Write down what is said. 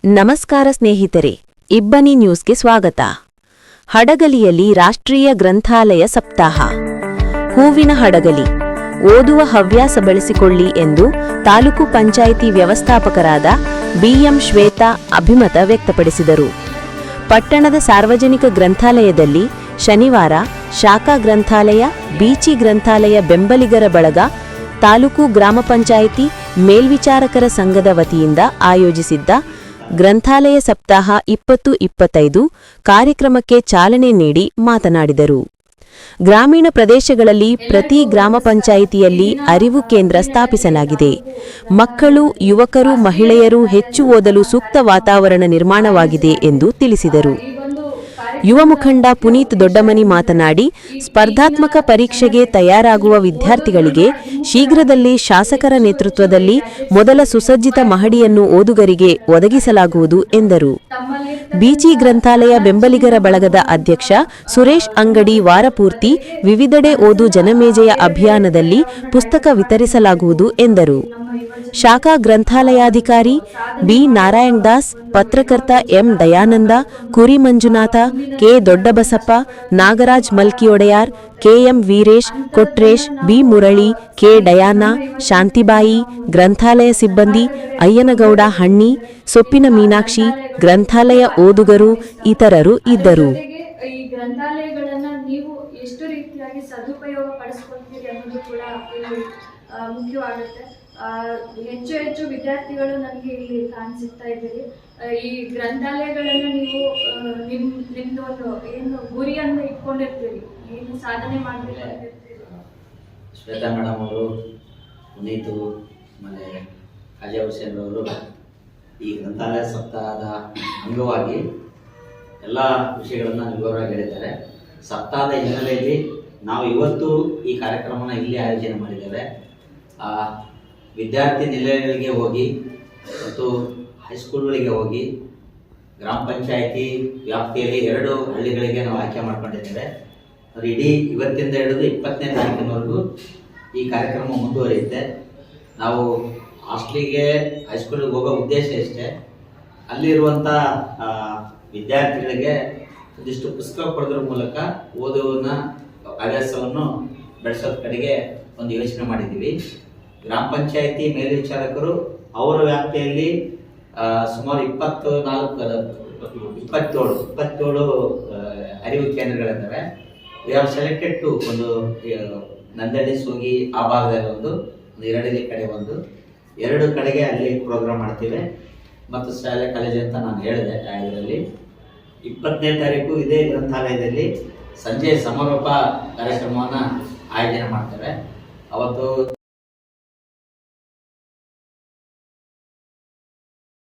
ನಮಸ್ಕಾರ ಸ್ನೇಹಿತರೆ, ಇಬ್ಬನಿ ನ್ಯೂಸ್ಗೆ ಸ್ವಾಗತ. ಹಡಗಲಿಯಲ್ಲಿ ರಾಷ್ಟ್ರೀಯ ಗ್ರಂಥಾಲಯ ಸಪ್ತಾಹ. ಹೂವಿನ ಹಡಗಲಿ ಓದುವ ಹವ್ಯಾಸ ಬೆಳೆಸಿಕೊಳ್ಳಿ ಎಂದು ತಾಲೂಕು ಪಂಚಾಯಿತಿ ವ್ಯವಸ್ಥಾಪಕರಾದ ಬಿಎಂ ಶ್ವೇತಾ ಅಭಿಮತ ವ್ಯಕ್ತಪಡಿಸಿದರು. ಪಟ್ಟಣದ ಸಾರ್ವಜನಿಕ ಗ್ರಂಥಾಲಯದಲ್ಲಿ ಶನಿವಾರ ಶಾಖಾ ಗ್ರಂಥಾಲಯ, ಬೀಚಿ ಗ್ರಂಥಾಲಯ ಬೆಂಬಲಿಗರ ಬಳಗ, ತಾಲೂಕು ಗ್ರಾಮ ಪಂಚಾಯಿತಿ ಮೇಲ್ವಿಚಾರಕರ ಸಂಘದ ವತಿಯಿಂದ ಆಯೋಜಿಸಿದ್ದ ಗ್ರಂಥಾಲಯ ಸಪ್ತಾಹ 2025 ಕಾರ್ಯಕ್ರಮಕ್ಕೆ ಚಾಲನೆ ನೀಡಿ ಮಾತನಾಡಿದರು. ಗ್ರಾಮೀಣ ಪ್ರದೇಶಗಳಲ್ಲಿ ಪ್ರತಿ ಗ್ರಾಮ ಪಂಚಾಯಿತಿಯಲ್ಲಿ ಅರಿವು ಕೇಂದ್ರ ಸ್ಥಾಪಿಸಲಾಗಿದೆ. ಮಕ್ಕಳು, ಯುವಕರು, ಮಹಿಳೆಯರು ಹೆಚ್ಚು ಓದಲು ಸೂಕ್ತ ವಾತಾವರಣ ನಿರ್ಮಾಣವಾಗಿದೆ ಎಂದು ತಿಳಿಸಿದರು. ಯುವ ಮುಖಂಡ ಪುನೀತ್ ದೊಡ್ಡಮನಿ ಮಾತನಾಡಿ, ಸ್ಪರ್ಧಾತ್ಮಕ ಪರೀಕ್ಷೆಗೆ ತಯಾರಾಗುವ ವಿದ್ಯಾರ್ಥಿಗಳಿಗೆ ಶೀಘ್ರದಲ್ಲೇ ಶಾಸಕರ ನೇತೃತ್ವದಲ್ಲಿ ಮೊದಲ ಸುಸಜ್ಜಿತ ಮಹಡಿಯನ್ನು ಓದುಗರಿಗೆ ಒದಗಿಸಲಾಗುವುದು ಎಂದರು. ಬೀಚಿ ಗ್ರಂಥಾಲಯ ಬೆಂಬಲಿಗರ ಬಳಗದ ಅಧ್ಯಕ್ಷ ಸುರೇಶ್ ಅಂಗಡಿ ವಾರಪೂರ್ತಿ ವಿವಿಧೆಡೆ ಓದು ಜನಮೇಜಯ ಅಭಿಯಾನದಲ್ಲಿ ಪುಸ್ತಕ ವಿತರಿಸಲಾಗುವುದು ಎಂದರು. ಶಾಖಾ ಗ್ರಂಥಾಲಯಾಧಿಕಾರಿ ಬಿ ನಾರಾಯಣ್ ದಾಸ್, ಪತ್ರಕರ್ತ M Dayananda, Kuri Manjunatha, K Doddabasappa, Nagaraj Malkiyodeyar, KM Veeresh, Kotresh, B Murali, K Diana, Shantibai, ಗ್ರಂಥಾಲಯ ಸಿಬ್ಬಂದಿ, ಅಯ್ಯನಗೌಡ ಹಣ್ಣಿ, ಸೊಪ್ಪಿನ ಮೀನಾಕ್ಷಿ, ಗ್ರಂಥಾಲಯ ಓದುಗರು ಇತರರು ಇದ್ದರು. ಈ ಗ್ರಂಥಾಲಯಗಳನ್ನ ನೀವು ಎಷ್ಟು ರೀತಿಯಾಗಿ ಸದುಪಯೋಗ ಪಡಿಸ್ಕೊಳ್ತೀರಿ ಅನ್ನೋದು ಕೂಡ ಇಲ್ಲಿ ಮುಖ್ಯವಾಗುತ್ತೆ. ಹೆಚ್ಚು ವಿದ್ಯಾರ್ಥಿಗಳು ನನಗೆ ಇಲ್ಲಿ ಕಾಣಿಸ್ತಾ ಇದ್ದೀರಿ. ಈ ಗ್ರಂಥಾಲಯಗಳನ್ನು ನೀವು ನಿಮ್ದು ಒಂದು ಏನು ಗುರಿಯನ್ನು ಇಟ್ಕೊಂಡಿರ್ತೀರಿ, ಏನು ಸಾಧನೆ ಮಾಡಬೇಕಂತಿರ್ತೀರಿ? ಶ್ವೇತಾ ಮೇಡಮ್ ಅವರು, ಪುನೀತು, ಆಮೇಲೆ ಅಜಯ್ ಹುಸೇನ್ ಅವರು ಈ ಗ್ರಂಥಾಲಯ ಸಪ್ತಾಹದ ಅಂಗವಾಗಿ ಎಲ್ಲ ವಿಷಯಗಳನ್ನು ವಿವರವಾಗಿ ಹೇಳಿದ್ದಾರೆ. ಸಪ್ತಾಹದ ಹಿನ್ನೆಲೆಯಲ್ಲಿ ನಾವು ಇವತ್ತು ಈ ಕಾರ್ಯಕ್ರಮನ ಇಲ್ಲಿ ಆಯೋಜನೆ ಮಾಡಿದ್ದೇವೆ. ವಿದ್ಯಾರ್ಥಿ ನಿಲಯಗಳಿಗೆ ಹೋಗಿ ಮತ್ತು ಹೈಸ್ಕೂಲ್ಗಳಿಗೆ ಹೋಗಿ ಗ್ರಾಮ ಪಂಚಾಯಿತಿ ವ್ಯಾಪ್ತಿಯಲ್ಲಿ 2 ಹಳ್ಳಿಗಳಿಗೆ ನಾವು ಆಯ್ಕೆ ಮಾಡ್ಕೊಂಡಿದ್ದೇವೆ. ಇಡೀ ಇವತ್ತಿಂದ ಹಿಡಿದು 20ನೇ ತಾರೀಕಿನವರೆಗೂ ಈ ಕಾರ್ಯಕ್ರಮ ಮುಂದುವರಿಯುತ್ತೆ. ನಾವು ಹಾಸ್ಟೆಲಿಗೆ, ಹೈಸ್ಕೂಲಿಗೆ ಹೋಗೋ ಉದ್ದೇಶ ಇಷ್ಟೇ, ಅಲ್ಲಿರುವಂಥ ವಿದ್ಯಾರ್ಥಿಗಳಿಗೆ ಒಂದಿಷ್ಟು ಪುಸ್ತಕ ಕೊಡೋದ್ರ ಮೂಲಕ ಓದುವನ್ನ ಹವ್ಯಾಸವನ್ನು ಬೆಳೆಸೋದ್ರ ಕಡೆಗೆ ಒಂದು ಯೋಚನೆ ಮಾಡಿದ್ದೀವಿ. ಗ್ರಾಮ ಪಂಚಾಯಿತಿ ಮೇಲ್ವಿಚಾರಕರು ಅವರ ವ್ಯಾಪ್ತಿಯಲ್ಲಿ ಸುಮಾರು 27 ಅರಿವು ಕೇಂದ್ರಗಳಿದ್ದಾವೆ. ವಿ ಆರ್ ಸೆಲೆಕ್ಟೆಡ್ ಟು ಒಂದು ನಂದಳ್ಳಿ, ಸೋಗಿ ಆ ಭಾಗದಲ್ಲಿ ಒಂದು 2 ಕಡೆ ಒಂದು 2 ಕಡೆಗೆ ಅಲ್ಲಿ ಪ್ರೋಗ್ರಾಮ್ ಮಾಡ್ತೀವಿ. ಮತ್ತು ಶಾಲೆ ಕಾಲೇಜು ಅಂತ ನಾನು ಹೇಳಿದೆ. ಇದರಲ್ಲಿ 20ನೇ ತಾರೀಕು ಇದೇ ಗ್ರಂಥಾಲಯದಲ್ಲಿ ಸಂಜೆ ಸಮಾರೋಪ ಕಾರ್ಯಕ್ರಮವನ್ನು ಆಯೋಜನೆ ಮಾಡ್ತೇವೆ. ಅವತ್ತು